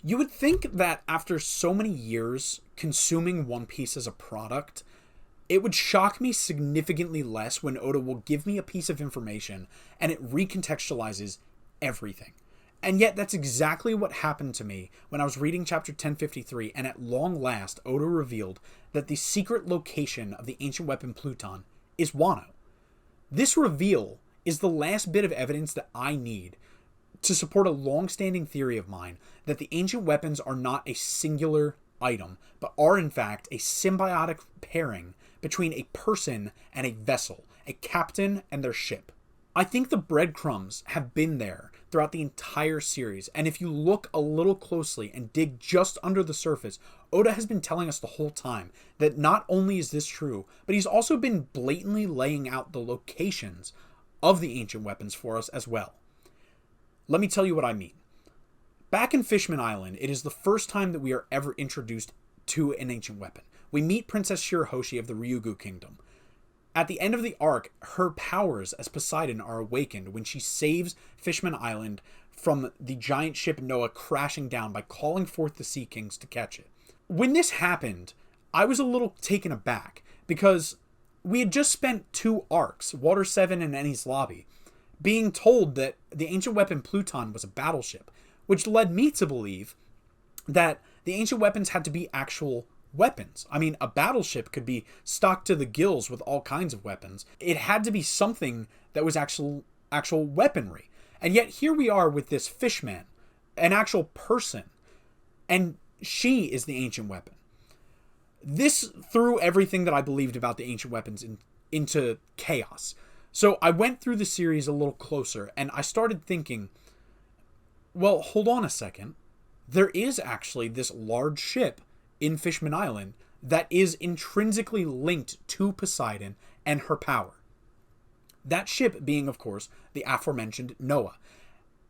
You would think that after so many years consuming One Piece as a product, it would shock me significantly less when Oda will give me a piece of information and it recontextualizes everything. And yet that's exactly what happened to me when I was reading chapter 1053, and at long last Oda revealed that the secret location of the ancient weapon Pluton is Wano. This reveal is the last bit of evidence that I need to support a long-standing theory of mine that the ancient weapons are not a singular item, but are in fact a symbiotic pairing between a person and a vessel, a captain and their ship. I think the breadcrumbs have been there throughout the entire series, and if you look a little closely and dig just under the surface, Oda has been telling us the whole time that not only is this true, but he's also been blatantly laying out the locations of the ancient weapons for us as well. Let me tell you what I mean. Back in Fishman Island, it is the first time that we are ever introduced to an ancient weapon. We meet Princess Shirahoshi of the Ryugu Kingdom. At the end of the arc, her powers as Poseidon are awakened when she saves Fishman Island from the giant ship Noah crashing down by calling forth the Sea Kings to catch it. When this happened, I was a little taken aback because we had just spent 2 arcs, Water 7 and Enies Lobby, being told that the ancient weapon Pluton was a battleship, which led me to believe that the ancient weapons had to be actual weapons. I mean, a battleship could be stocked to the gills with all kinds of weapons. It had to be something that was actual weaponry. And yet here we are with this fishman, an actual person, and she is the ancient weapon. This threw everything that I believed about the ancient weapons into chaos. So I went through the series a little closer, and I started thinking, well, hold on a second. There is actually this large ship in Fishman Island that is intrinsically linked to Poseidon and her power. That ship being, of course, the aforementioned Noah.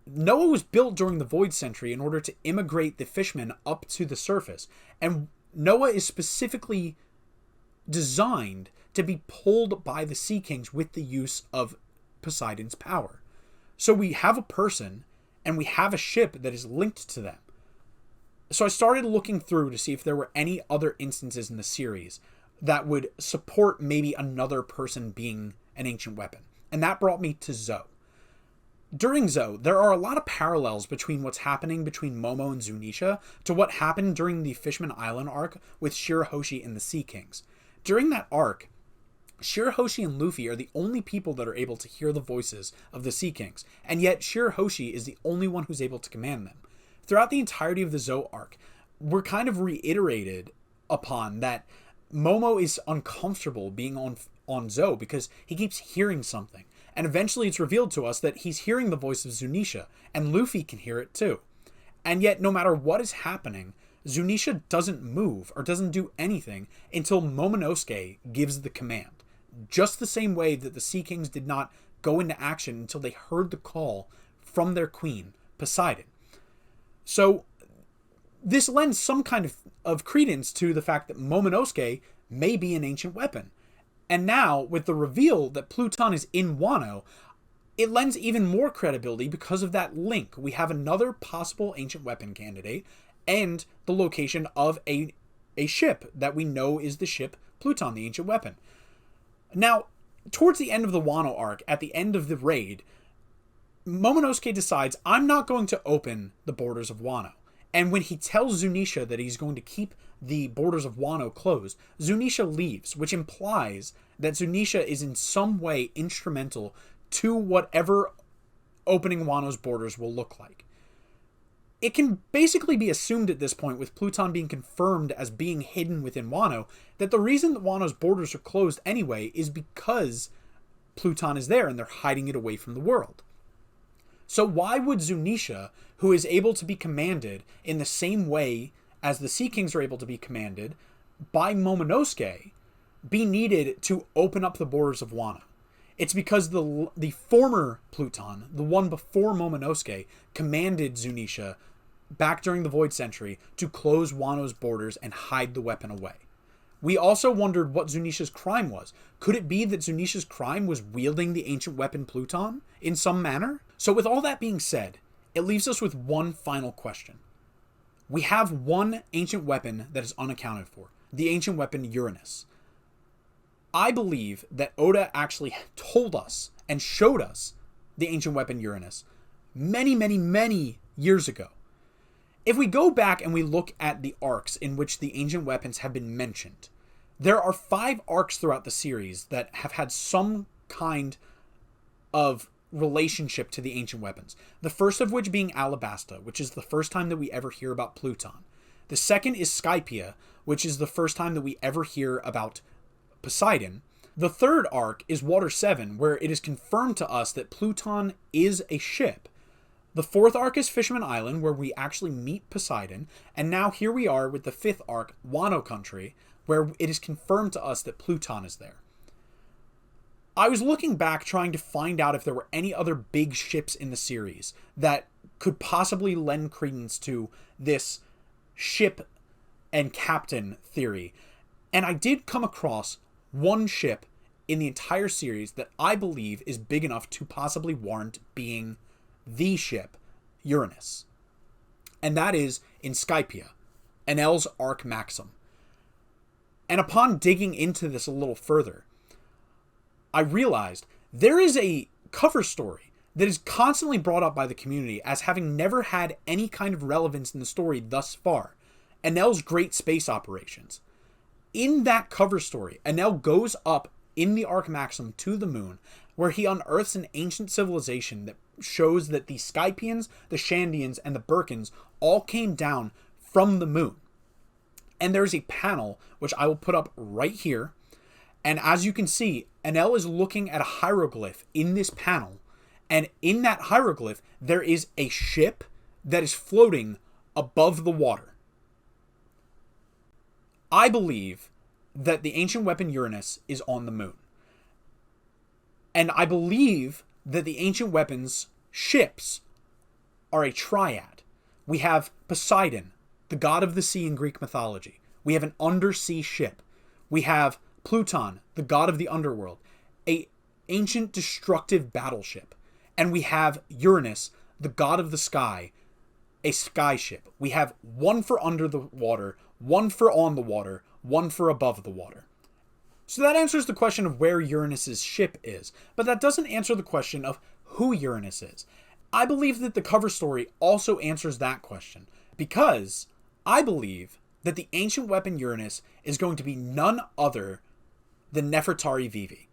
Noah was built during the Void Century in order to immigrate the fishmen up to the surface, and Noah is specifically designed to be pulled by the Sea Kings with the use of Poseidon's power. So we have a person, and we have a ship that is linked to them. So I started looking through to see if there were any other instances in the series that would support maybe another person being an ancient weapon. And that brought me to Zou. During Zou, there are a lot of parallels between what's happening between Momo and Zunisha to what happened during the Fishman Island arc with Shirahoshi and the Sea Kings. During that arc, Shirahoshi and Luffy are the only people that are able to hear the voices of the Sea Kings, and yet Shirahoshi is the only one who's able to command them. Throughout the entirety of the Zou arc, we're kind of reiterated upon that Momo is uncomfortable being on Zou because he keeps hearing something. And eventually it's revealed to us that he's hearing the voice of Zunisha, and Luffy can hear it too. And yet, no matter what is happening, Zunisha doesn't move or doesn't do anything until Momonosuke gives the command. Just the same way that the Sea Kings did not go into action until they heard the call from their queen, Poseidon. So this lends some kind of credence to the fact that Momonosuke may be an ancient weapon. And now, with the reveal that Pluton is in Wano, it lends even more credibility because of that link. We have another possible ancient weapon candidate and the location of a ship that we know is the ship Pluton, the ancient weapon. Now, towards the end of the Wano arc, at the end of the raid, Momonosuke decides, I'm not going to open the borders of Wano. And when he tells Zunisha that he's going to keep the borders of Wano closed, Zunisha leaves, which implies that Zunisha is in some way instrumental to whatever opening Wano's borders will look like. It can basically be assumed at this point, with Pluton being confirmed as being hidden within Wano, that the reason that Wano's borders are closed anyway is because Pluton is there and they're hiding it away from the world. So why would Zunisha, who is able to be commanded in the same way as the Sea Kings are able to be commanded by Momonosuke, be needed to open up the borders of Wano? It's because the former Pluton, the one before Momonosuke, commanded Zunisha back during the Void Century to close Wano's borders and hide the weapon away. We also wondered what Zunisha's crime was. Could it be that Zunisha's crime was wielding the ancient weapon Pluton in some manner? So with all that being said, it leaves us with one final question. we have one ancient weapon that is unaccounted for, the ancient weapon Uranus. I believe that Oda actually told us and showed us the ancient weapon Uranus many, many, many years ago. If we go back and we look at the arcs in which the ancient weapons have been mentioned, there are 5 arcs throughout the series that have had some kind of relationship to the ancient weapons. The first of which being Alabasta, which is the first time that we ever hear about Pluton. The second is Skypia, which is the first time that we ever hear about Poseidon. The third arc is Water 7, where it is confirmed to us that Pluton is a ship. The fourth arc is Fisherman Island, where we actually meet Poseidon. And now here we are with the fifth arc, Wano Country, where it is confirmed to us that Pluton is there. I was looking back trying to find out if there were any other big ships in the series that could possibly lend credence to this ship and captain theory. And I did come across one ship in the entire series that I believe is big enough to possibly warrant being the ship, Uranus. And that is in Skypia, Enel's Arc Maxim. And upon digging into this a little further, I realized there is a cover story that is constantly brought up by the community as having never had any kind of relevance in the story thus far. Enel's Great Space Operations. In that cover story, Enel goes up in the Arc Maxim to the moon, where he unearths an ancient civilization that shows that the Skypians, the Shandians, and the Birkins all came down from the moon. And there's a panel, which I will put up right here. And as you can see, Enel is looking at a hieroglyph in this panel. And in that hieroglyph, there is a ship that is floating above the water. I believe that the ancient weapon Uranus is on the moon. And I believe that the ancient weapons ships are a triad. We have Poseidon, the god of the sea in Greek mythology. We have an undersea ship. We have Pluton, the god of the underworld, a ancient destructive battleship. And we have Uranus, the god of the sky, a sky ship. We have one for under the water, one for on the water, one for above the water. So that answers the question of where Uranus's ship is, but that doesn't answer the question of who Uranus is. I believe that the cover story also answers that question, because I believe that the ancient weapon Uranus is going to be none other than Nefertari Vivi.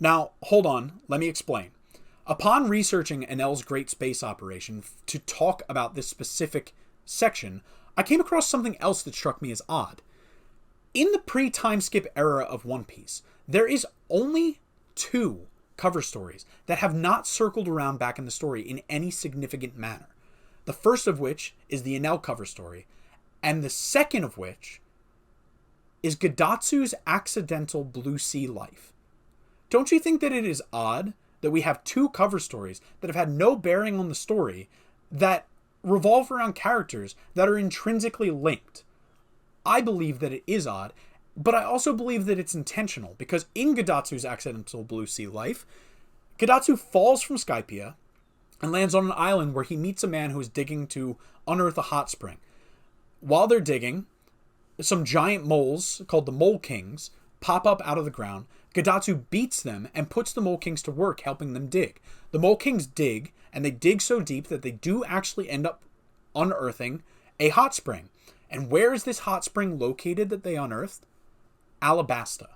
Now, hold on, let me explain. Upon researching Enel's Great Space Operation to talk about this specific section, I came across something else that struck me as odd. In the pre-time skip era of One Piece, there is only 2 cover stories that have not circled around back in the story in any significant manner. The first of which is the Enel cover story, and the second of which is Gadatsu's accidental Blue Sea life. Don't you think that it is odd that we have 2 cover stories that have had no bearing on the story that revolve around characters that are intrinsically linked? I believe that it is odd, but I also believe that it's intentional, because in Gadatsu's accidental Blue Sea life, Gadatsu falls from Skypia and lands on an island where he meets a man who is digging to unearth a hot spring. While they're digging, some giant moles, called the Mole Kings, pop up out of the ground. Gadatsu beats them and puts the Mole Kings to work, helping them dig. The Mole Kings dig, and they dig so deep that they do actually end up unearthing a hot spring. And where is this hot spring located that they unearthed? Alabasta.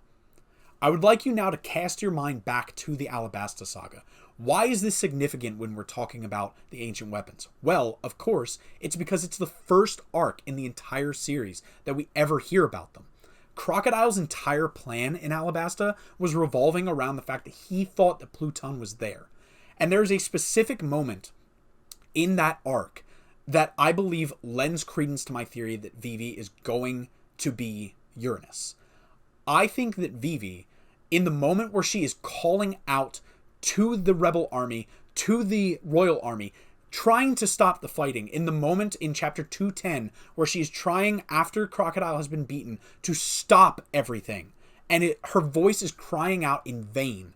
I would like you now to cast your mind back to the Alabasta saga. Why is this significant when we're talking about the ancient weapons? Well, of course, it's because it's the first arc in the entire series that we ever hear about them. Crocodile's entire plan in Alabasta was revolving around the fact that he thought that Pluton was there. And there's a specific moment in that arc that I believe lends credence to my theory that Vivi is going to be Uranus. I think that Vivi, in the moment where she is calling out to the rebel army, to the royal army, trying to stop the fighting, in the moment in chapter 210 where she is trying, after Crocodile has been beaten, to stop everything, and her voice is crying out in vain,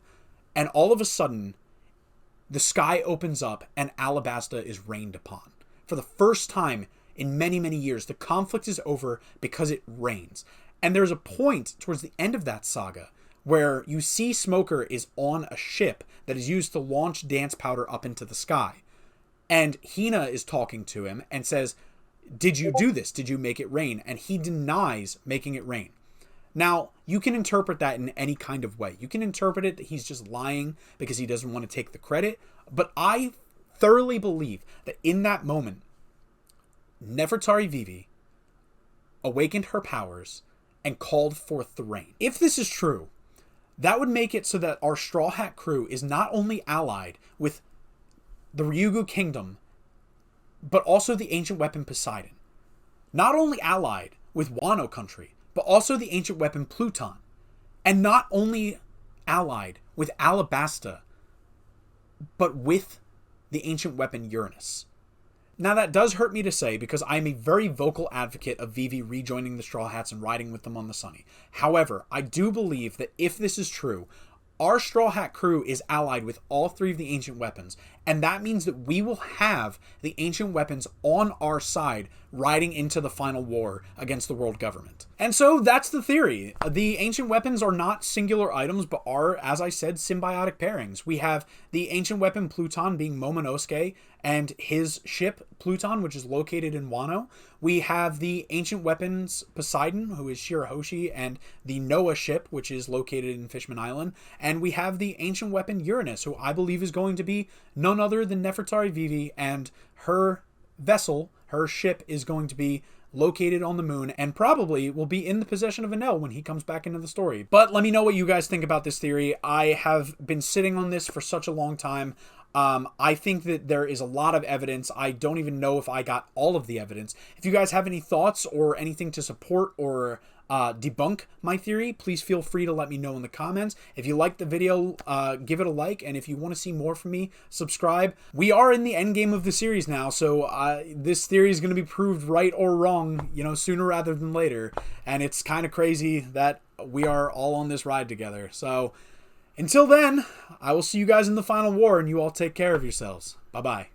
and all of a sudden the sky opens up and Alabasta is rained upon. For the first time in many, many years. The conflict is over because it rains. And there's a point towards the end of that saga where you see Smoker is on a ship that is used to launch dance powder up into the sky. And Hina is talking to him and says, did you do this? Did you make it rain? And he denies making it rain. Now, you can interpret that in any kind of way. You can interpret it that he's just lying because he doesn't want to take the credit. But I thoroughly believe that in that moment, Nefertari Vivi awakened her powers and called forth the rain. If this is true, that would make it so that our Straw Hat crew is not only allied with the Ryugu Kingdom, but also the ancient weapon Poseidon. Not only allied with Wano country, but also the ancient weapon Pluton. And not only allied with Alabasta, but with the ancient weapon Uranus. Now that does hurt me to say because I am a very vocal advocate of Vivi rejoining the Straw Hats and riding with them on the Sunny. However, I do believe that if this is true, our Straw Hat crew is allied with all three of the ancient weapons, and that means that we will have the ancient weapons on our side riding into the final war against the world government. And so that's the theory. The ancient weapons are not singular items, but are, as I said, symbiotic pairings. We have the ancient weapon Pluton being Momonosuke and his ship Pluton, which is located in Wano. We have the ancient weapons Poseidon, who is Shirahoshi, and the Noah ship, which is located in Fishman Island. And we have the ancient weapon Uranus, who I believe is going to be none other than Nefertari Vivi, and her vessel, her ship, is going to be located on the moon and probably will be in the possession of Enel when he comes back into the story. But let me know what you guys think about this theory. I have been sitting on this for such a long time. I think that there is a lot of evidence. I don't even know if I got all of the evidence. If you guys have any thoughts or anything to support or debunk my theory, please feel free to let me know in the comments. If you liked the video, give it a like, and if you want to see more from me, subscribe. We are in the end game of the series now, so this theory is going to be proved right or wrong, you know, sooner rather than later, and it's kind of crazy that we are all on this ride together. So until then, I will see you guys in the final war, and you all take care of yourselves. Bye-bye.